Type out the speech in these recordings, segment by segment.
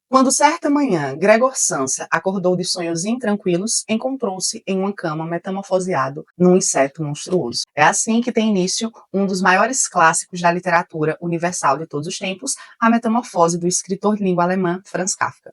Quando certa manhã Gregor Samsa acordou de sonhos intranquilos, encontrou-se em uma cama metamorfoseado num inseto monstruoso. É assim que tem início um dos maiores clássicos da literatura universal de todos os tempos, A Metamorfose, do escritor de língua alemã Franz Kafka.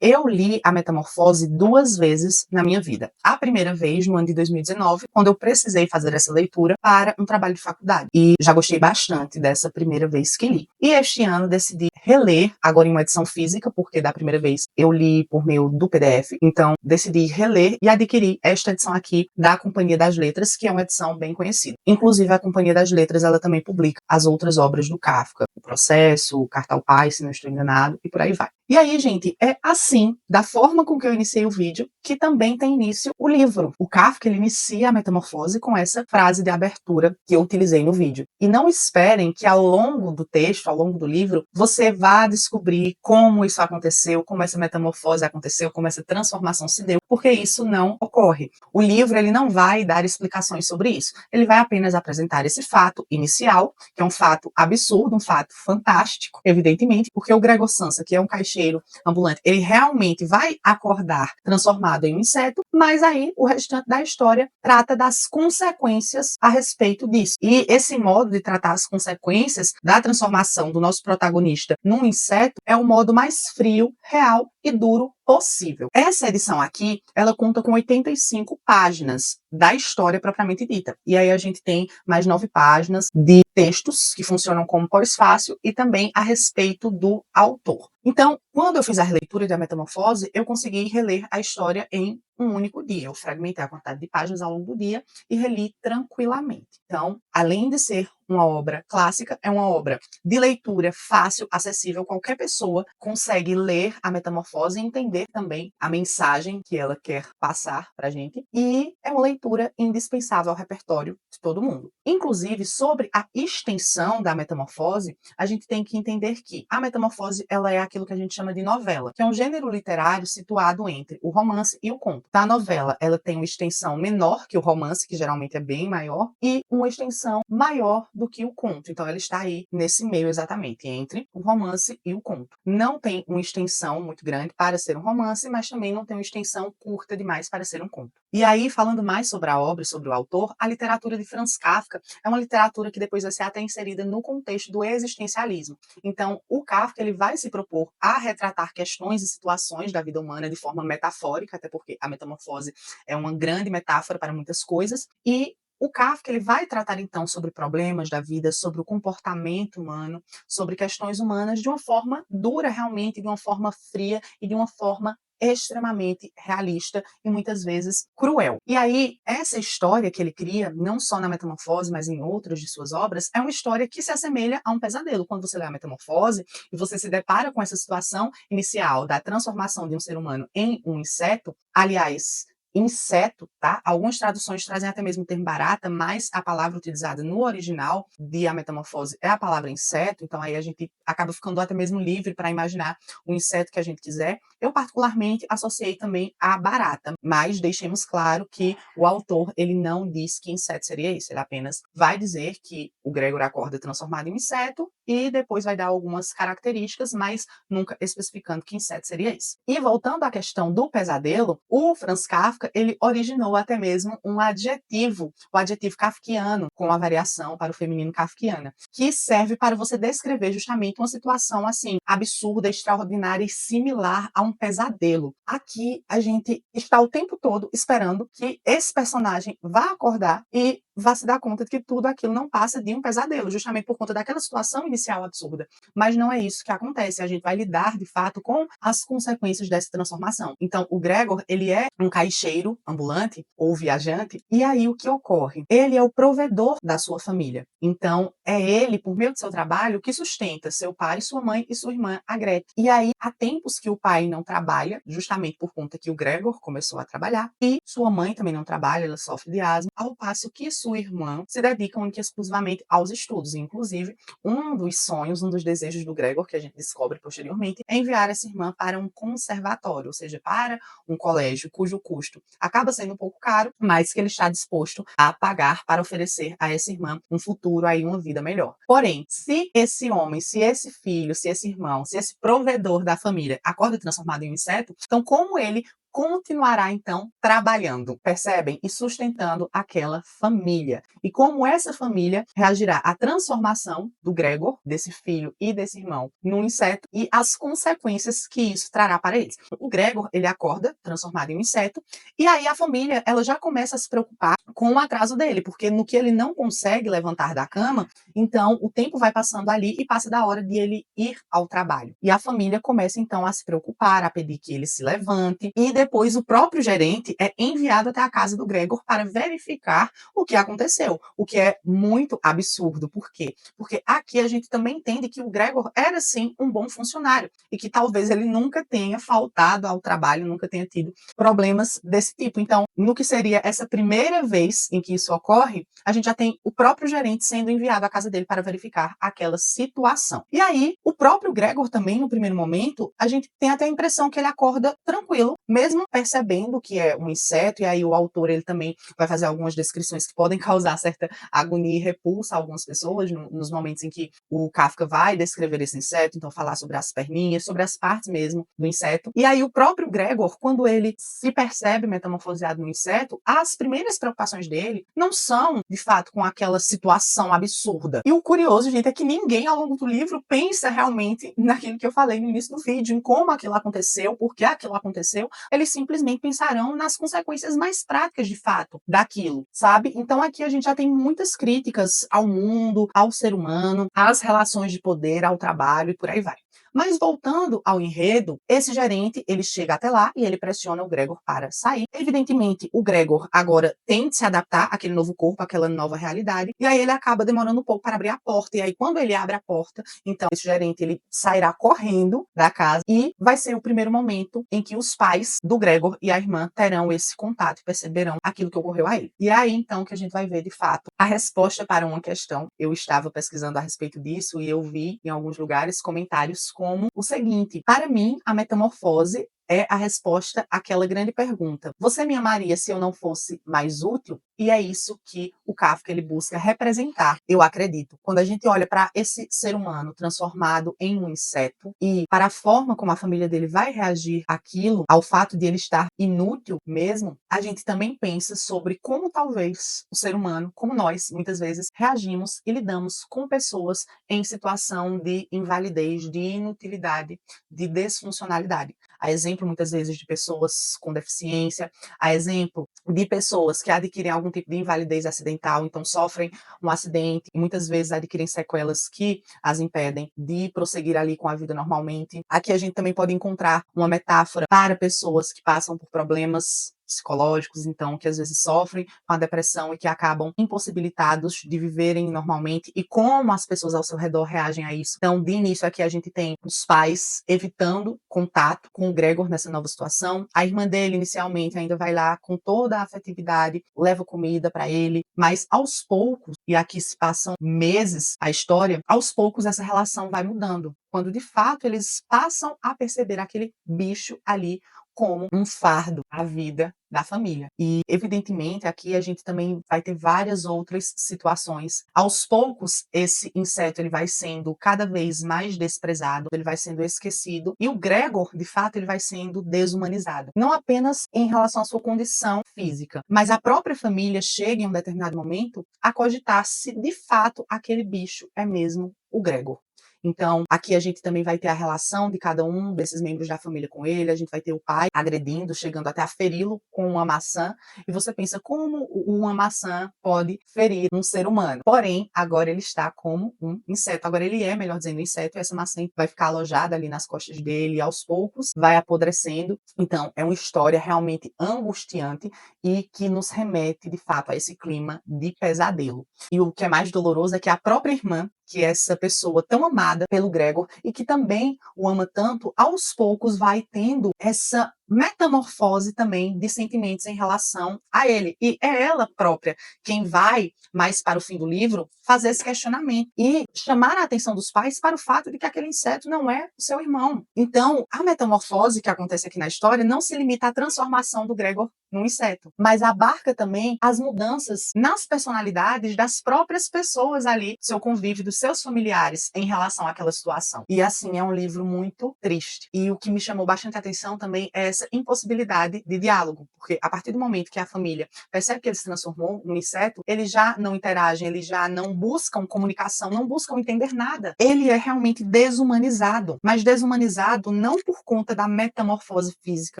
Eu li A Metamorfose 2 vezes na minha vida. A primeira vez, no ano de 2019, quando eu precisei fazer essa leitura para um trabalho de faculdade. E já gostei bastante dessa primeira vez que li. E este ano decidi reler, agora em uma edição física, porque da primeira vez eu li por meio do PDF. Então, decidi reler e adquirir esta edição aqui da Companhia das Letras, que é uma edição bem conhecida. Inclusive, a Companhia das Letras, ela também publica as outras obras do Kafka. O Processo, o Carta ao Pai, se não estou enganado, e por aí vai. E aí, gente, é assim, da forma com que eu iniciei o vídeo, que também tem início o livro. O Kafka, ele inicia a Metamorfose com essa frase de abertura que eu utilizei no vídeo. E não esperem que ao longo do texto, ao longo do livro, você vá descobrir como isso aconteceu, como essa metamorfose aconteceu, como essa transformação se deu, porque isso não ocorre. O livro, ele não vai dar explicações sobre isso. Ele vai apenas apresentar esse fato inicial, que é um fato absurdo, um fato fantástico, evidentemente, porque o Gregor Samsa, que é um caixeiro ambulante, ele realmente vai acordar transformado em um inseto, mas aí o restante da história trata das consequências a respeito disso. E esse modo de tratar as consequências da transformação do nosso protagonista num inseto é o modo mais frio, real e duro possível. Essa edição aqui, ela conta com 85 páginas da história propriamente dita. E aí a gente tem mais 9 páginas de textos que funcionam como pós-fácil e também a respeito do autor. Então, quando eu fiz a releitura da Metamorfose, eu consegui reler a história em um único dia. Eu fragmentei a quantidade de páginas ao longo do dia e reli tranquilamente. Então, além de ser uma obra clássica, é uma obra de leitura fácil, acessível. Qualquer pessoa consegue ler a Metamorfose e entender também a mensagem que ela quer passar para a gente. E é uma leitura indispensável ao repertório de todo mundo. Inclusive, sobre a extensão da Metamorfose, a gente tem que entender que a Metamorfose, ela é aquilo que a gente chama de novela, que é um gênero literário situado entre o romance e o conto. A novela, ela tem uma extensão menor que o romance, que geralmente é bem maior, e uma extensão maior do que o conto. Então, ela está aí nesse meio exatamente, entre o romance e o conto. Não tem uma extensão muito grande para ser um romance, mas também não tem uma extensão curta demais para ser um conto. E aí, falando mais sobre a obra, sobre o autor, a literatura de Franz Kafka é uma literatura que depois vai ser até inserida no contexto do existencialismo. Então, o Kafka, ele vai se propor a retratar questões e situações da vida humana de forma metafórica, até porque a metamorfose é uma grande metáfora para muitas coisas, e o Kafka, ele vai tratar então sobre problemas da vida, sobre o comportamento humano, sobre questões humanas de uma forma dura realmente, de uma forma fria e de uma forma extremamente realista e muitas vezes cruel. E aí, essa história que ele cria, não só na Metamorfose, mas em outras de suas obras, é uma história que se assemelha a um pesadelo. Quando você lê a Metamorfose e você se depara com essa situação inicial da transformação de um ser humano em um inseto, aliás, inseto, tá? Algumas traduções trazem até mesmo o termo barata, mas a palavra utilizada no original de A Metamorfose é a palavra inseto, então aí a gente acaba ficando até mesmo livre para imaginar o inseto que a gente quiser. Eu particularmente associei também a barata, mas deixemos claro que o autor, ele não diz que inseto seria isso, ele apenas vai dizer que o Gregor acorda transformado em inseto e depois vai dar algumas características, mas nunca especificando que inseto seria isso. E voltando à questão do pesadelo, o Franz Kafka, ele originou até mesmo um adjetivo, o adjetivo kafkiano, com a variação para o feminino kafkiana, que serve para você descrever justamente uma situação assim, absurda, extraordinária e similar a um pesadelo. Aqui a gente está o tempo todo esperando que esse personagem vá acordar e vá se dar conta de que tudo aquilo não passa de um pesadelo, justamente por conta daquela situação inicial absurda. Mas não é isso que acontece, a gente vai lidar de fato com as consequências dessa transformação. Então, o Gregor, ele é um caixeiro ambulante ou viajante, e aí o que ocorre? Ele é o provedor da sua família. Então, é ele, por meio do seu trabalho, que sustenta seu pai, sua mãe e sua irmã, a Grete. E aí, há tempos que o pai não trabalha, justamente por conta que o Gregor começou a trabalhar, e sua mãe também não trabalha, ela sofre de asma, ao passo que sua sua irmã se dedica única e exclusivamente aos estudos. Inclusive, um dos sonhos, um dos desejos do Gregor, que a gente descobre posteriormente, é enviar essa irmã para um conservatório, ou seja, para um colégio cujo custo acaba sendo um pouco caro, mas que ele está disposto a pagar para oferecer a essa irmã um futuro aí, uma vida melhor. Porém, se esse homem, se esse filho, se esse irmão, se esse provedor da família acorda transformado em um inseto, então como ele continuará então trabalhando, percebem? E sustentando aquela família. E como essa família reagirá à transformação do Gregor, desse filho e desse irmão, num inseto e as consequências que isso trará para eles. O Gregor, ele acorda transformado em um inseto e aí a família, ela já começa a se preocupar com o atraso dele, porque no que ele não consegue levantar da cama, então o tempo vai passando ali e passa da hora de ele ir ao trabalho. E a família começa então a se preocupar, a pedir que ele se levante e depois o próprio gerente é enviado até a casa do Gregor para verificar o que aconteceu, o que é muito absurdo. Por quê? Porque aqui a gente também entende que o Gregor era sim um bom funcionário e que talvez ele nunca tenha faltado ao trabalho, nunca tenha tido problemas desse tipo. Então, no que seria essa primeira vez em que isso ocorre, a gente já tem o próprio gerente sendo enviado à casa dele para verificar aquela situação. E aí, o próprio Gregor também, no primeiro momento, a gente tem até a impressão que ele acorda tranquilo, mesmo percebendo que é um inseto, e aí o autor ele também vai fazer algumas descrições que podem causar certa agonia e repulsa a algumas pessoas nos momentos em que o Kafka vai descrever esse inseto, então falar sobre as perninhas, sobre as partes mesmo do inseto. E aí o próprio Gregor, quando ele se percebe metamorfoseado no inseto, as primeiras preocupações dele não são, de fato, com aquela situação absurda. E o curioso, gente, é que ninguém ao longo do livro pensa realmente naquilo que eu falei no início do vídeo, em como aquilo aconteceu, por que aquilo aconteceu. Eles simplesmente pensarão nas consequências mais práticas, de fato, daquilo, sabe? Então aqui a gente já tem muitas críticas ao mundo, ao ser humano, às relações de poder, ao trabalho e por aí vai. Mas voltando ao enredo, esse gerente, ele chega até lá e ele pressiona o Gregor para sair. Evidentemente, o Gregor agora tem de se adaptar àquele novo corpo, àquela nova realidade, e aí ele acaba demorando um pouco para abrir a porta. E aí, quando ele abre a porta, então esse gerente, ele sairá correndo da casa e vai ser o primeiro momento em que os pais do Gregor e a irmã terão esse contato e perceberão aquilo que ocorreu a ele. E é aí, então, que a gente vai ver, de fato, a resposta para uma questão. Eu estava pesquisando a respeito disso e eu vi em alguns lugares comentários como o seguinte: para mim, a metamorfose é a resposta àquela grande pergunta: você me amaria se eu não fosse mais útil? E é isso que o Kafka ele busca representar, eu acredito. Quando a gente olha para esse ser humano transformado em um inseto e para a forma como a família dele vai reagir àquilo, ao fato de ele estar inútil mesmo, a gente também pensa sobre como talvez o ser humano, como nós, muitas vezes, reagimos e lidamos com pessoas em situação de invalidez, de inutilidade, de desfuncionalidade. A exemplo, muitas vezes, de pessoas com deficiência, a exemplo de pessoas que adquirem algum tipo de invalidez acidental, então sofrem um acidente e muitas vezes adquirem sequelas que as impedem de prosseguir ali com a vida normalmente. Aqui a gente também pode encontrar uma metáfora para pessoas que passam por problemas psicológicos, então, que às vezes sofrem com a depressão e que acabam impossibilitados de viverem normalmente e como as pessoas ao seu redor reagem a isso. Então, de início aqui a gente tem os pais evitando contato com o Gregor nessa nova situação. A irmã dele, inicialmente, ainda vai lá com toda a afetividade, leva comida para ele, mas aos poucos, e aqui se passam meses a história, aos poucos essa relação vai mudando. Quando, de fato, eles passam a perceber aquele bicho ali como um fardo à vida da família. E, evidentemente, aqui a gente também vai ter várias outras situações. Aos poucos, esse inseto ele vai sendo cada vez mais desprezado, ele vai sendo esquecido, e o Gregor, de fato, ele vai sendo desumanizado. Não apenas em relação à sua condição física, mas a própria família chega em um determinado momento a cogitar se, de fato, aquele bicho é mesmo o Gregor. Então, aqui a gente também vai ter a relação de cada um desses membros da família com ele, a gente vai ter o pai agredindo, chegando até a feri-lo com uma maçã, e você pensa como uma maçã pode ferir um ser humano. Porém, agora ele está como um inseto, agora ele é, melhor dizendo, um inseto, e essa maçã vai ficar alojada ali nas costas dele, e aos poucos vai apodrecendo. Então, é uma história realmente angustiante e que nos remete, de fato, a esse clima de pesadelo. E o que é mais doloroso é que a própria irmã, que é essa pessoa tão amada pelo Gregor e que também o ama tanto, aos poucos vai tendo essa metamorfose também de sentimentos em relação a ele. E é ela própria quem vai, mais para o fim do livro, fazer esse questionamento e chamar a atenção dos pais para o fato de que aquele inseto não é o seu irmão. Então, a metamorfose que acontece aqui na história não se limita à transformação do Gregor num inseto, mas abarca também as mudanças nas personalidades das próprias pessoas ali, seu convívio, dos seus familiares em relação àquela situação. E assim, é um livro muito triste. E o que me chamou bastante atenção também é essa impossibilidade de diálogo, porque a partir do momento que a família percebe que ele se transformou num inseto, eles já não interagem, eles já não buscam comunicação, não buscam entender nada. Ele é realmente desumanizado, mas desumanizado não por conta da metamorfose física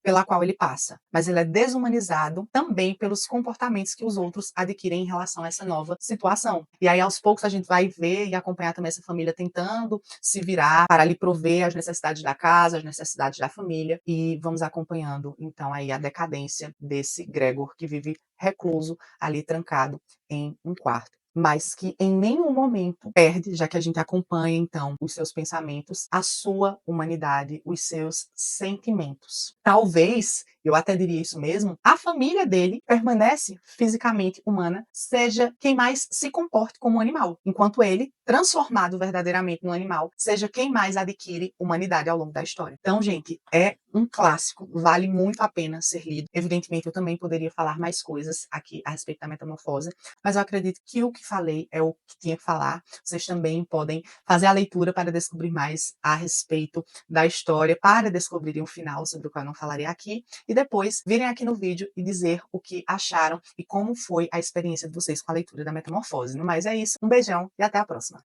pela qual ele passa, mas ele é desumanizado também pelos comportamentos que os outros adquirem em relação a essa nova situação. E aí, aos poucos, a gente vai ver e acompanhar também essa família tentando se virar para lhe prover as necessidades da casa, as necessidades da família, e vamos acompanhando, então, aí a decadência desse Gregor que vive recluso, ali trancado em um quarto, mas que em nenhum momento perde, já que a gente acompanha, então, os seus pensamentos, a sua humanidade, os seus sentimentos. Talvez, eu até diria isso mesmo, a família dele permanece fisicamente humana, seja quem mais se comporte como um animal, enquanto ele, transformado verdadeiramente no animal, seja quem mais adquire humanidade ao longo da história. Então, gente, é um clássico, vale muito a pena ser lido. Evidentemente, eu também poderia falar mais coisas aqui a respeito da metamorfose, mas eu acredito que o que falei é o que tinha que falar. Vocês também podem fazer a leitura para descobrir mais a respeito da história, para descobrirem o final, sobre o qual eu não falarei aqui, e depois virem aqui no vídeo e dizer o que acharam e como foi a experiência de vocês com a leitura da metamorfose. No mais é isso, um beijão e até a próxima.